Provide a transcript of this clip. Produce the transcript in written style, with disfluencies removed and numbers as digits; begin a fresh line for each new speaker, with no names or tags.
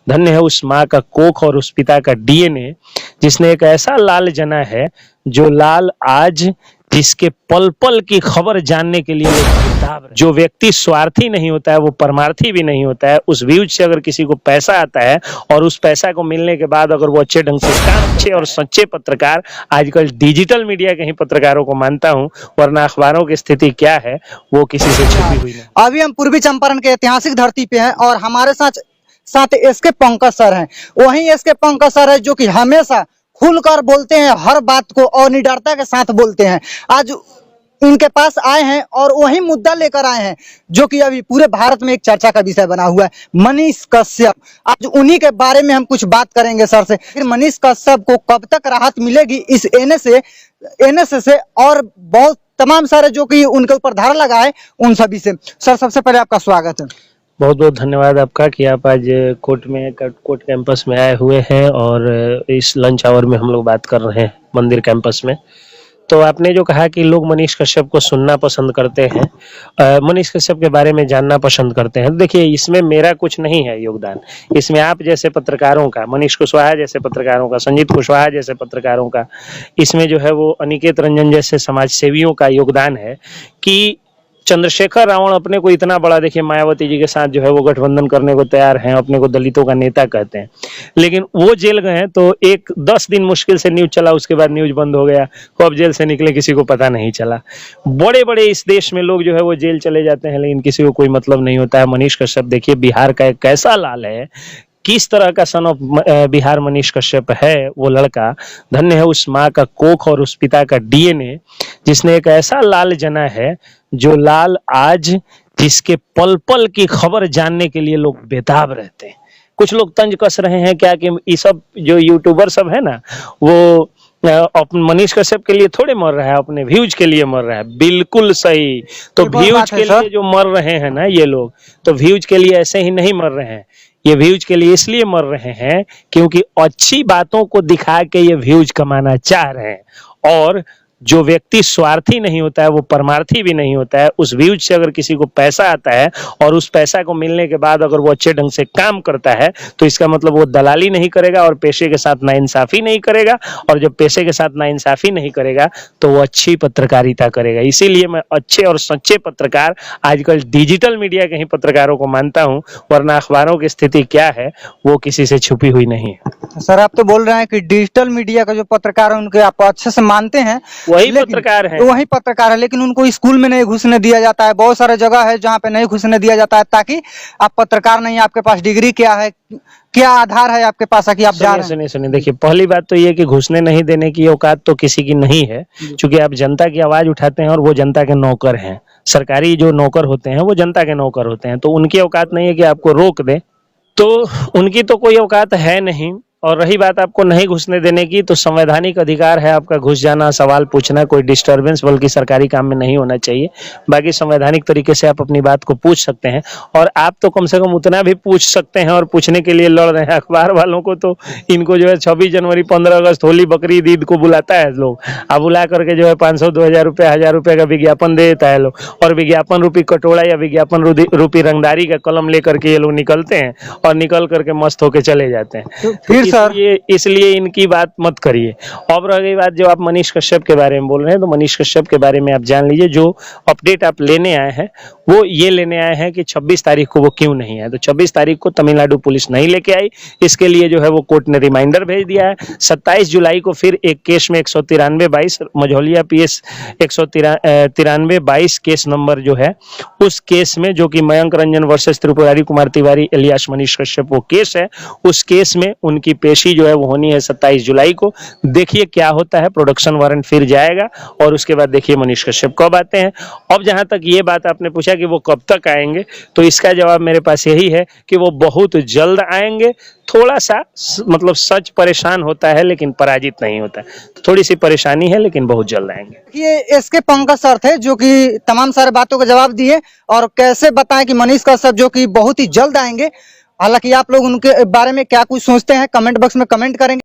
धन्य है उस माँ का कोख और उस पिता का डीएनए जिसने एक ऐसा लाल जना है जो लाल आज जिसके पल पल की खबर जानने के लिए बेताब है। जो व्यक्ति स्वार्थी नहीं होता है वो परमार्थी भी नहीं होता है। उस व्यूज से अगर किसी को पैसा आता है और उस पैसा को मिलने के बाद अगर वो अच्छे ढंग से अच्छे और सच्चे पत्रकार, आजकल डिजिटल मीडिया के ही पत्रकारों को मानता हूं, वरना अखबारों की स्थिति क्या है वो किसी से छुपी हुई नहीं।
अभी हम पूर्वी चंपारण के ऐतिहासिक धरती पे हैं और हमारे साथ एसके पंकज सर हैं। वहीं एसके पंकज सर है जो कि हमेशा खुलकर बोलते हैं, हर बात को और निडरता के साथ बोलते हैं। आज इनके पास आए हैं और वही मुद्दा लेकर आए हैं जो कि अभी पूरे भारत में एक चर्चा का विषय बना हुआ है, मनीष कश्यप। आज उन्हीं के बारे में हम कुछ बात करेंगे सर से। फिर मनीष कश्यप को कब तक राहत मिलेगी इस एनएसए से और बहुत तमाम सारे जो कि उनके ऊपर धारा लगा है उन सभी से। सर सबसे पहले आपका स्वागत है।
बहुत बहुत धन्यवाद आपका कि आप आज कोर्ट कैंपस में आए हुए हैं और इस लंच आवर में हम लोग बात कर रहे हैं मंदिर कैंपस में। तो आपने जो कहा कि लोग मनीष कश्यप को सुनना पसंद करते हैं, मनीष कश्यप के बारे में जानना पसंद करते हैं। देखिए, इसमें मेरा कुछ नहीं है योगदान, इसमें आप जैसे पत्रकारों का, मनीष कुशवाहा जैसे पत्रकारों का, संजीत कुशवाहा जैसे पत्रकारों का, इसमें जो है वो अनिकेत रंजन जैसे समाज सेवियों का योगदान है कि चंद्रशेखर रावण अपने को इतना बड़ा, देखिए मायावती जी के साथ जो है वो गठबंधन करने को तैयार हैं, अपने को दलितों का नेता कहते हैं, लेकिन वो जेल गए हैं तो 10 दिन मुश्किल से न्यूज चला, उसके बाद न्यूज बंद हो गया। कब जेल से निकले किसी को पता नहीं चला। बड़े बड़े इस देश में लोग जो है वो जेल चले जाते हैं लेकिन किसी को कोई मतलब नहीं होता है। मनीष कश्यप देखिए बिहार का एक कैसा लाल है, किस तरह का सन ऑफ बिहार मनीष कश्यप है वो लड़का। धन्य है उस माँ का कोख और उस पिता का डीएनए जिसने एक ऐसा लाल जना है जो लाल आज जिसके पल पल की खबर जानने के लिए लोग बेताब रहते हैं। कुछ लोग तंज कस रहे हैं क्या कि ये सब जो यूट्यूबर सब है ना वो मनीष कश्यप के लिए थोड़े मर रहा है, अपने व्यूज के लिए मर रहा है। बिल्कुल सही। तो व्यूज के लिए जो मर रहे हैं ना ये लोग, तो व्यूज के लिए ऐसे ही नहीं मर रहे हैं, ये व्यूज के लिए इसलिए मर रहे हैं क्योंकि अच्छी बातों को दिखा के ये व्यूज कमाना चाह रहे हैं। और जो व्यक्ति स्वार्थी नहीं होता है वो परमार्थी भी नहीं होता है। उस व्यूज से अगर किसी को पैसा आता है और उस पैसा को मिलने के बाद अगर वो अच्छे ढंग से काम करता है तो इसका मतलब वो दलाली नहीं करेगा और पेशे के साथ नाइंसाफी नहीं करेगा, और जब पेशे के साथ नाइंसाफी नहीं करेगा तो वो अच्छी पत्रकारिता करेगा। इसीलिए मैं अच्छे और सच्चे पत्रकार, आजकल डिजिटल मीडिया के ही पत्रकारों को मानता हूं, वरना अखबारों की स्थिति क्या है वो किसी से छुपी हुई नहीं है।
सर आप तो बोल रहे हैं कि डिजिटल मीडिया का जो पत्रकार है उनके आप अच्छे से मानते हैं,
वही पत्रकार है,
वही पत्रकार है, लेकिन उनको स्कूल में नहीं घुसने दिया जाता है। बहुत सारे जगह है जहाँ पे नहीं घुसने दिया जाता है ताकि आप पत्रकार नहीं, आपके पास डिग्री क्या है, क्या आधार है आपके पास कि आप जा रहे हैं?
सुनिए, देखिए पहली बात तो ये कि घुसने नहीं देने की औकात तो किसी की नहीं है, क्योंकि आप जनता की आवाज उठाते हैं और वो जनता के नौकर हैं। सरकारी जो नौकर होते हैं वो जनता के नौकर होते हैं, तो उनकी औकात नहीं है कि आपको रोक दे, तो उनकी तो कोई औकात है नहीं। और रही बात आपको नहीं घुसने देने की, तो संवैधानिक अधिकार है आपका घुस जाना, सवाल पूछना, कोई डिस्टरबेंस बल्कि सरकारी काम में नहीं होना चाहिए। बाकी संवैधानिक तरीके से आप अपनी बात को पूछ सकते हैं, और आप तो कम से कम उतना भी पूछ सकते हैं और पूछने के लिए लड़ रहे हैं। अखबार वालों को तो इनको जो है 26 जनवरी 15 अगस्त होली बकरीद ईद को बुलाता है लोग, अब बुला करके जो है 500 2000 रुपये 1000 रुपये का विज्ञापन दे देता है लोग, और विज्ञापन रूपी कटोरा या विज्ञापन रूपी रंगदारी का कलम लेकर के ये लोग निकलते हैं और निकल करके मस्त होके चले जाते हैं।
फिर
इसलिए इनकी बात मत करिए। अब रह गई बात जो आप मनीष कश्यप के बारे में बोल रहे हैं, तो मनीष कश्यप के बारे में आप जान लीजिए। जो अपडेट आप लेने आए हैं वो ये लेने आए हैं कि 26 तारीख को वो क्यों नहीं आए। तो 26 तारीख को तमिलनाडु पुलिस नहीं लेके आई, इसके लिए जो है वो कोर्ट ने रिमाइंडर भेज दिया है। 27 जुलाई को फिर एक केस में 193/22 मझौलिया PS 193/22 केस नंबर जो है, उस केस में जो कि मयंक रंजन वर्सेस त्रिपुरारी कुमार तिवारी एलियास मनीष कश्यप वो केस है, उस केस में उनकी पेशी जो है वो होनी है 27 जुलाई को। देखिए क्या होता है, प्रोडक्शन वारंट फिर जाएगा और उसके बाद देखिए मनीष कश्यप कब आते हैं। अब जहां तक ये बात आपने पूछा कि वो कब तक आएंगे, तो इसका जवाब मेरे पास यही है कि वो बहुत जल्द आएंगे। थोड़ा सा मतलब सच परेशान होता है लेकिन पराजित नहीं होता, तो थोड़ी सी परेशानी है लेकिन बहुत जल्द आएंगे।
ये एसके पंकज सर थे जो कि तमाम सारे बातों का जवाब दिए, और कैसे बताएं कि मनीष कश्यप जो कि बहुत ही जल्द आएंगे। हालांकि आप लोग उनके बारे में क्या कुछ सोचते हैं कमेंट बॉक्स में कमेंट करेंगे।